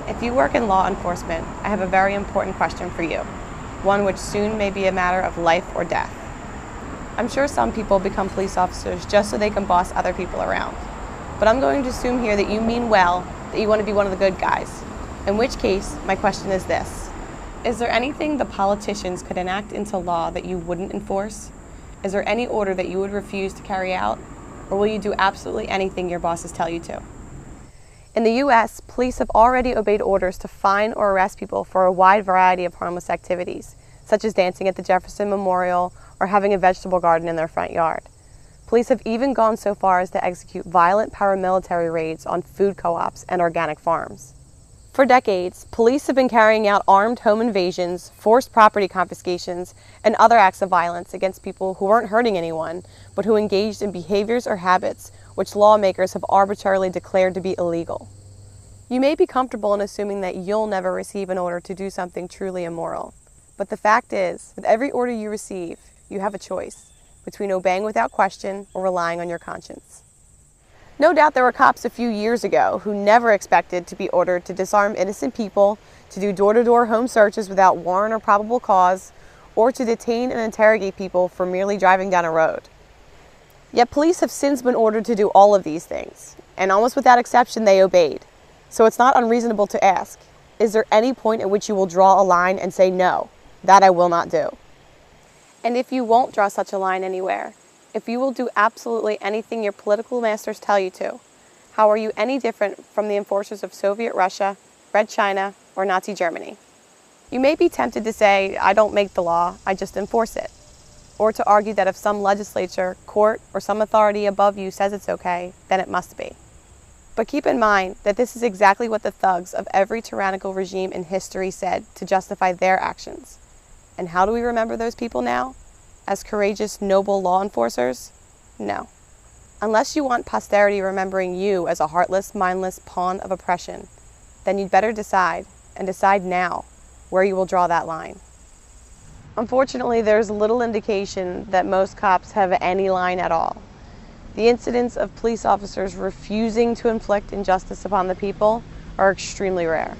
If you work in law enforcement, I have a very important question for you, one which soon may be a matter of life or death. I'm sure some people become police officers just so they can boss other people around, but I'm going to assume here that you mean well, that you want to be one of the good guys, in which case, my question is this. Is there anything the politicians could enact into law that you wouldn't enforce? Is there any order that you would refuse to carry out, or will you do absolutely anything your bosses tell you to? In the U.S., police have already obeyed orders to fine or arrest people for a wide variety of harmless activities, such as dancing at the Jefferson Memorial or having a vegetable garden in their front yard. Police have even gone so far as to execute violent paramilitary raids on food co-ops and organic farms. For decades, police have been carrying out armed home invasions, forced property confiscations, and other acts of violence against people who weren't hurting anyone, but who engaged in behaviors or habits which lawmakers have arbitrarily declared to be illegal. You may be comfortable in assuming that you'll never receive an order to do something truly immoral. But the fact is, with every order you receive, you have a choice between obeying without question or relying on your conscience. No doubt there were cops a few years ago who never expected to be ordered to disarm innocent people, to do door-to-door home searches without warrant or probable cause, or to detain and interrogate people for merely driving down a road. Yet police have since been ordered to do all of these things, and almost without exception they obeyed. So it's not unreasonable to ask, is there any point at which you will draw a line and say, no, that I will not do? And if you won't draw such a line anywhere, if you will do absolutely anything your political masters tell you to, how are you any different from the enforcers of Soviet Russia, Red China, or Nazi Germany? You may be tempted to say, I don't make the law, I just enforce it. Or to argue that if some legislature, court, or some authority above you says it's okay, then it must be. But keep in mind that this is exactly what the thugs of every tyrannical regime in history said to justify their actions. And how do we remember those people now? As courageous, noble law enforcers? No. Unless you want posterity remembering you as a heartless, mindless pawn of oppression, then you'd better decide, and decide now, where you will draw that line. Unfortunately, there's little indication that most cops have any line at all. The incidents of police officers refusing to inflict injustice upon the people are extremely rare.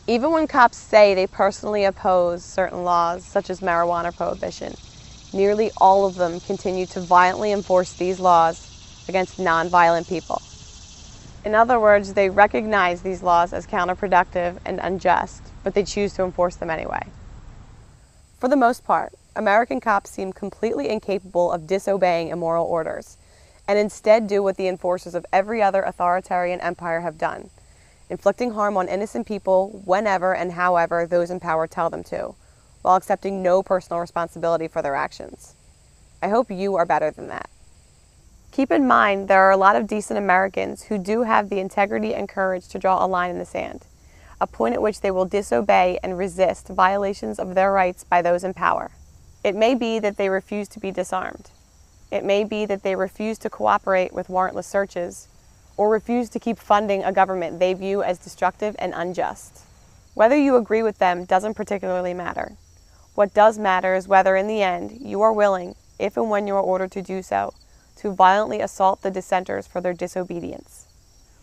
Even when cops say they personally oppose certain laws, such as marijuana prohibition, nearly all of them continue to violently enforce these laws against non-violent people. In other words, they recognize these laws as counterproductive and unjust, but they choose to enforce them anyway. For the most part, American cops seem completely incapable of disobeying immoral orders, and instead do what the enforcers of every other authoritarian empire have done, inflicting harm on innocent people whenever and however those in power tell them to, while accepting no personal responsibility for their actions. I hope you are better than that. Keep in mind there are a lot of decent Americans who do have the integrity and courage to draw a line in the sand, a point at which they will disobey and resist violations of their rights by those in power. It may be that they refuse to be disarmed. It may be that they refuse to cooperate with warrantless searches, or refuse to keep funding a government they view as destructive and unjust. Whether you agree with them doesn't particularly matter. What does matter is whether in the end you are willing, if and when you are ordered to do so, to violently assault the dissenters for their disobedience.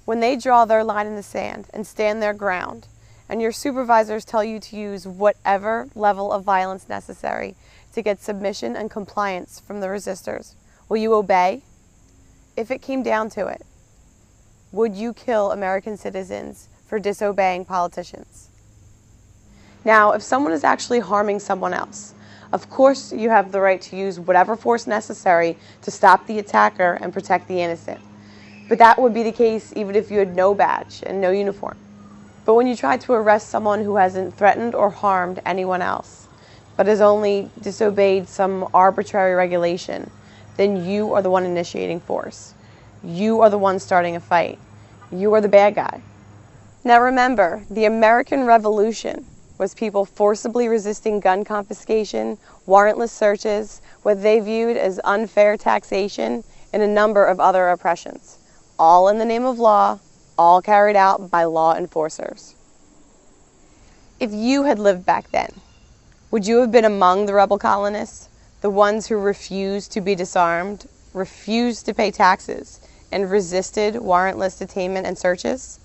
When they draw their line in the sand and stand their ground, and your supervisors tell you to use whatever level of violence necessary to get submission and compliance from the resistors, will you obey? If it came down to it, would you kill American citizens for disobeying politicians? Now, if someone is actually harming someone else, of course you have the right to use whatever force necessary to stop the attacker and protect the innocent. But that would be the case even if you had no badge and no uniform. But when you try to arrest someone who hasn't threatened or harmed anyone else, but has only disobeyed some arbitrary regulation, then you are the one initiating force. You are the one starting a fight. You are the bad guy. Now remember, the American Revolution was people forcibly resisting gun confiscation, warrantless searches, what they viewed as unfair taxation, and a number of other oppressions, all in the name of law, all carried out by law enforcers. If you had lived back then, would you have been among the rebel colonists, the ones who refused to be disarmed, refused to pay taxes, and resisted warrantless detainment and searches?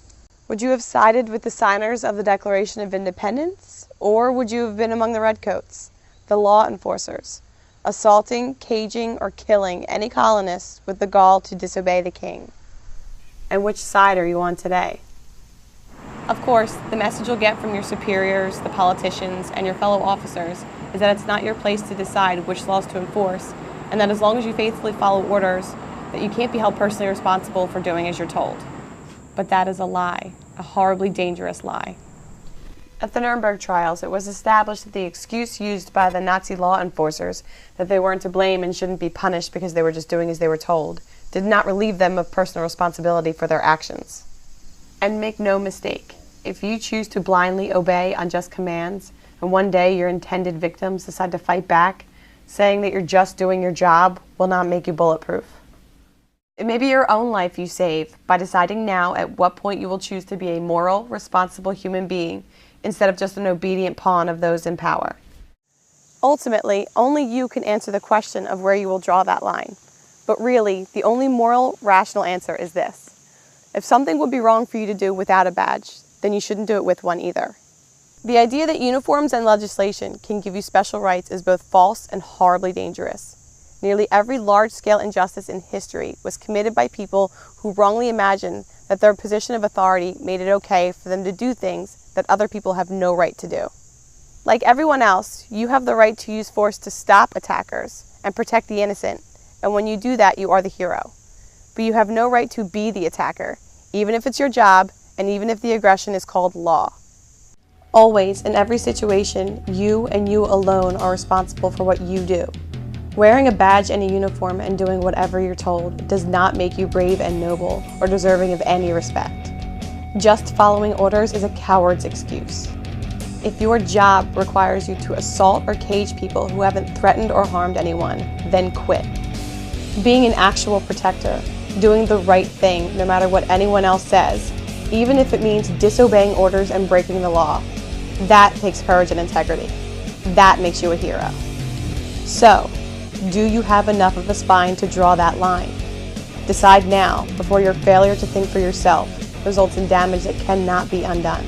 Would you have sided with the signers of the Declaration of Independence, or would you have been among the redcoats, the law enforcers, assaulting, caging, or killing any colonists with the gall to disobey the king? And which side are you on today? Of course, the message you'll get from your superiors, the politicians, and your fellow officers is that it's not your place to decide which laws to enforce, and that as long as you faithfully follow orders, that you can't be held personally responsible for doing as you're told. But that is a lie, a horribly dangerous lie. At the Nuremberg trials, it was established that the excuse used by the Nazi law enforcers that they weren't to blame and shouldn't be punished because they were just doing as they were told did not relieve them of personal responsibility for their actions. And make no mistake, if you choose to blindly obey unjust commands, and one day your intended victims decide to fight back, saying that you're just doing your job will not make you bulletproof. It may be your own life you save by deciding now at what point you will choose to be a moral, responsible human being instead of just an obedient pawn of those in power. Ultimately, only you can answer the question of where you will draw that line. But really, the only moral, rational answer is this. If something would be wrong for you to do without a badge, then you shouldn't do it with one either. The idea that uniforms and legislation can give you special rights is both false and horribly dangerous. Nearly every large-scale injustice in history was committed by people who wrongly imagined that their position of authority made it okay for them to do things that other people have no right to do. Like everyone else, you have the right to use force to stop attackers and protect the innocent, and when you do that, you are the hero. But you have no right to be the attacker, even if it's your job, and even if the aggression is called law. Always, in every situation, you and you alone are responsible for what you do. Wearing a badge and a uniform and doing whatever you're told does not make you brave and noble or deserving of any respect. Just following orders is a coward's excuse. If your job requires you to assault or cage people who haven't threatened or harmed anyone, then quit. Being an actual protector, doing the right thing no matter what anyone else says, even if it means disobeying orders and breaking the law, that takes courage and integrity. That makes you a hero. So, do you have enough of a spine to draw that line? Decide now, before your failure to think for yourself results in damage that cannot be undone.